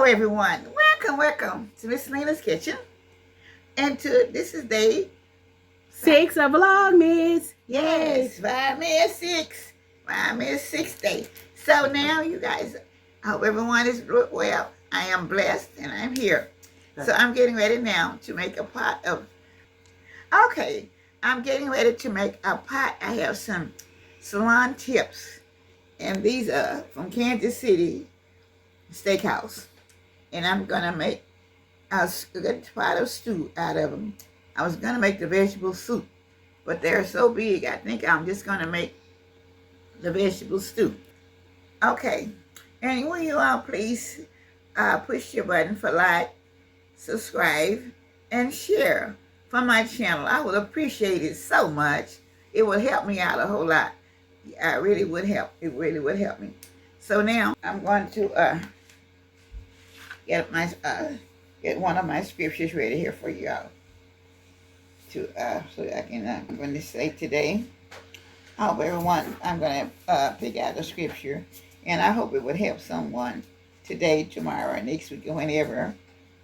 Hello everyone, welcome to Miss Lena's Kitchen, and this is day 6 of Vlogmas. Yes, 5 day. So now you guys, I hope everyone is well. I am blessed and I'm here. So I'm getting ready now to make a pot of, I'm getting ready to make a pot. I have some salon tips, and these are from Kansas City Steakhouse, and I'm gonna make a good pot of stew out of them. I was gonna make the vegetable soup, but they're so big, I think I'm just gonna make the vegetable stew. Okay, and will you all please push your button for like, subscribe, and share for my channel. I would appreciate it so much. It would help me out a whole lot. It really would help. It really would help me. So now I'm going to get one of my scriptures ready here for you all. So I can I'm going to say today. I hope everyone, I'm going to pick out a scripture, and I hope it would help someone today, tomorrow, or next week, or whenever.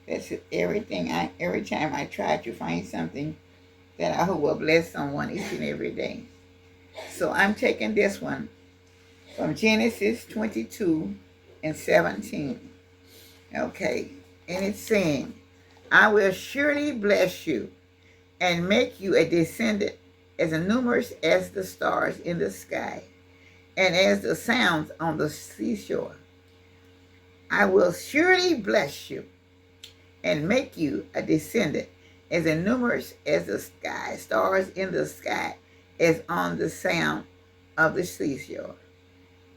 That's every time I try to find something that I hope will bless someone each and every day. So I'm taking this one from Genesis 22:17. Okay, and it's saying, I will surely bless you and make you a descendant as numerous as the stars in the sky and as the sands on the seashore. I will surely bless you and make you a descendant as numerous as the sky, stars in the sky, as on the sand of the seashore.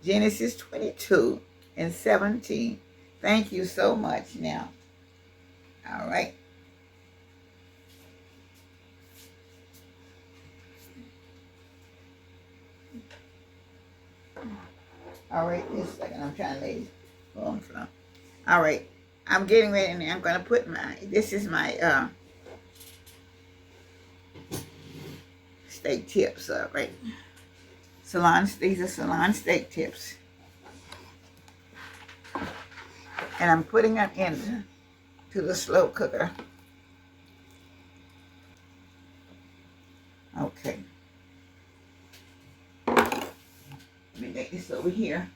Genesis 22:17. Thank you so much now. All right. All right, just a second. I'm trying to lay on from. All right. I'm getting ready now. I'm going to put this is my steak tips, right? These are salon steak tips. And I'm putting them into the slow cooker. Okay. Let me make this over here.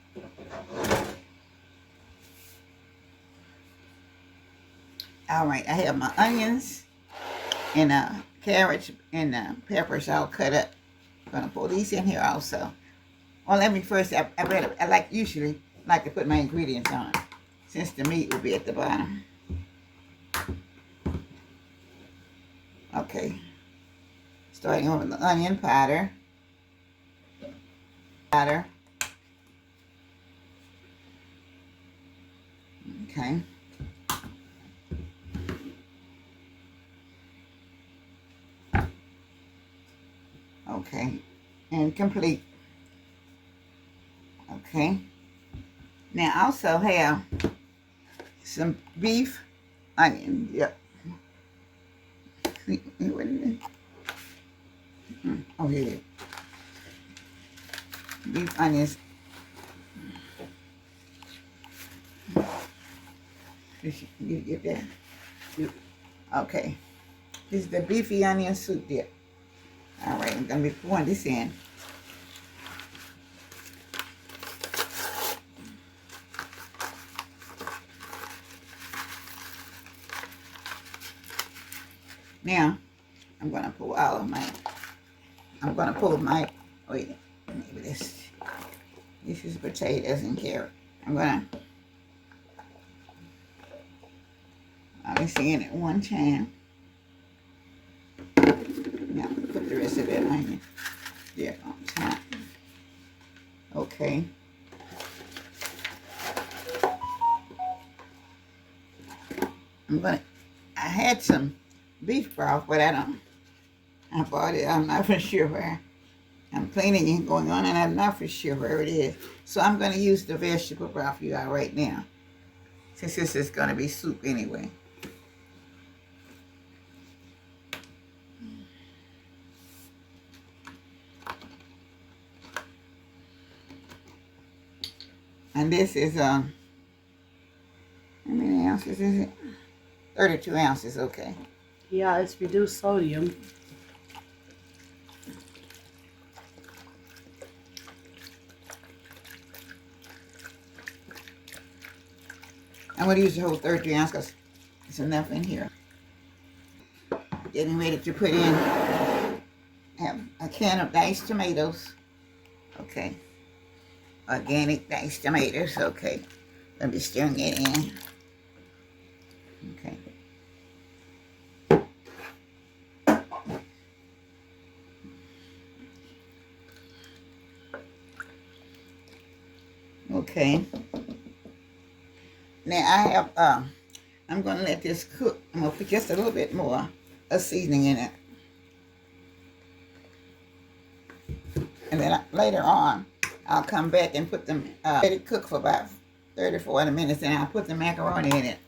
All right, I have my onions and carrots and peppers all cut up. I'm gonna put these in here also. Well, let me first. I usually like to put my ingredients on, since the meat will be at the bottom. Okay, starting over the onion powder. Okay. Okay, and complete. Okay, now I also have some beef onion. Yep. Oh, here. Beef onions. You get that? Okay. This is the beefy onion soup dip. All right, I'm going to be pouring this in. Now, I'm going to pull all of my, wait, maybe this is potatoes and carrot. I'm going to, I'll be seeing it one time. Now, put the rest of that onion there on top. Okay. I had some beef broth, but I bought it. I'm not for sure where. I'm cleaning and going on, and I'm not for sure where it is. So I'm going to use the vegetable broth you got right now, since this is going to be soup anyway. And this is, I mean, ounces, is it? 32 ounces, okay. Yeah, it's reduced sodium. I'm going to use the whole 33 ounces because it's enough in here. Getting ready to put in a can of diced tomatoes. Okay. Organic diced tomatoes. Okay. Let me stir it in. Okay. Okay. Now I have, I'm going to let this cook. I'm going to put just a little bit more of seasoning in it. And then later on, I'll come back and put them, let it cook for about 30, 40 minutes, and I'll put the macaroni in it.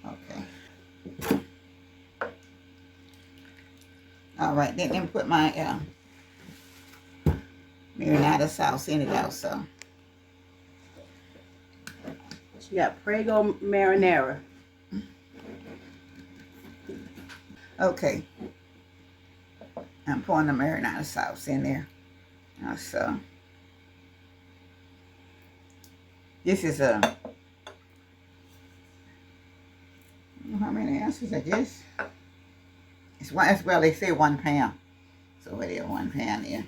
Okay. All right, then put my marinara sauce in it also. You got Prego marinara. Okay. I'm pouring the marinara sauce in there. Also, this is a, how many ounces, I guess? It's one, well, they say 1 pound. So what is 1 pound here?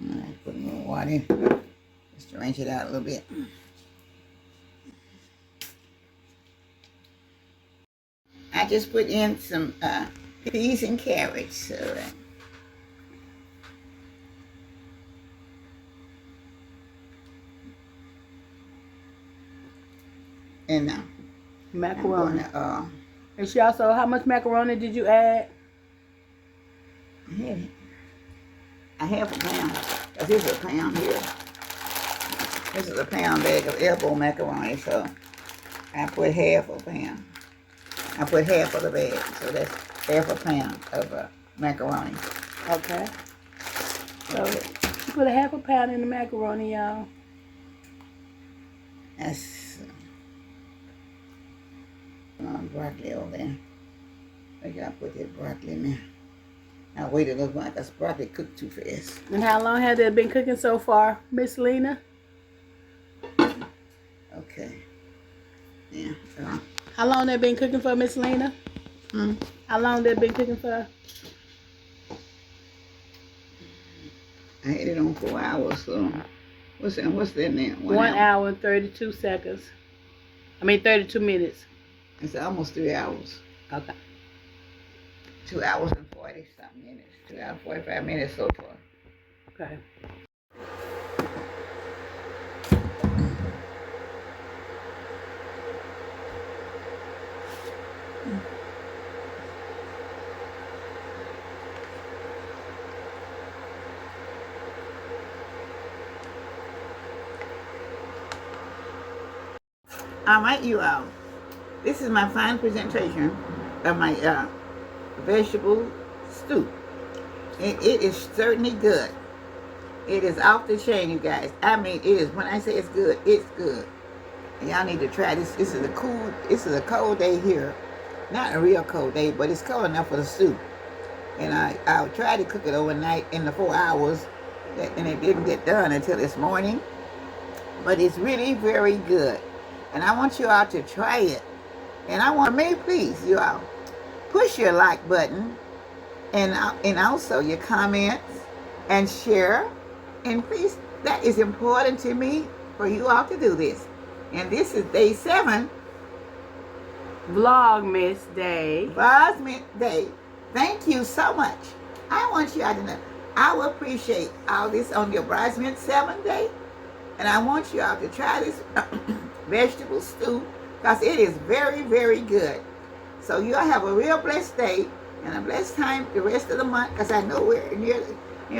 All right, put more water in. Just to rinse it out a little bit. I just put in some peas and carrots. So, and Macaroni. Gonna, And she also, how much macaroni did you add? I have a pound. Cause this is a pound here. This is a pound bag of elbow macaroni, so I put half a pound. I put half of the bag, so that's half a pound of macaroni. Okay. So you put a half a pound in the macaroni, y'all. That's broccoli over there. I gotta put that broccoli in there. I wait a little while because broccoli cooked too fast. And how long has it been cooking so far, Miss Lena? Okay. Yeah. How long they been cooking for, Miss Lena? How long they been cooking for? I had it on 4 hours, so what's that now? 1 hour and 32 seconds. 32 minutes. It's almost 3 hours. Okay. 2 hours and 40-something minutes. 2 hours, 45 minutes so far. Okay. All right, you all. This is my fine presentation of my vegetable stew. It is certainly good. It is off the chain, you guys. I mean, it is. When I say it's good, it's good. And y'all need to try this. This is a cold day here. Not a real cold day, but it's cold enough for the stew. And I'll try to cook it overnight in the 4 hours, and it didn't get done until this morning. But it's really very good. And I want you all to try it. And I want, please, you all, push your like button and also your comments and share. And please, that is important to me for you all to do this. And this is day 7. Vlogmas Day. Vlogmas Day. Thank you so much. I want you all to know, I will appreciate all this on your Bridesmaid 7 day. And I want you all to try this vegetable stew because it is very, very good. So you all have a real blessed day and a blessed time the rest of the month because I know we're near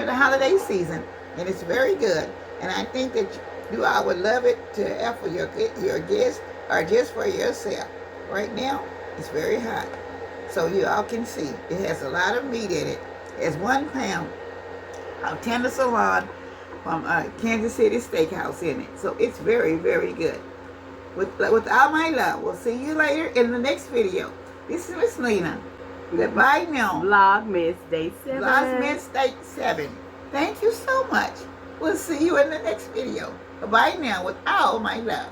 the holiday season and it's very good. And I think that you all would love it to have for your guests or just for yourself. Right now, it's very hot. so you all can see. It has a lot of meat in it. It's 1 pound of tender sirloin from Kansas City Steakhouse in it. So it's very, very good. With all my love, we'll see you later in the next video. This is Miss Lena. Goodbye now. Vlogmas Day 7. Vlogmas Day 7. Thank you so much. We'll see you in the next video. Goodbye now with all my love.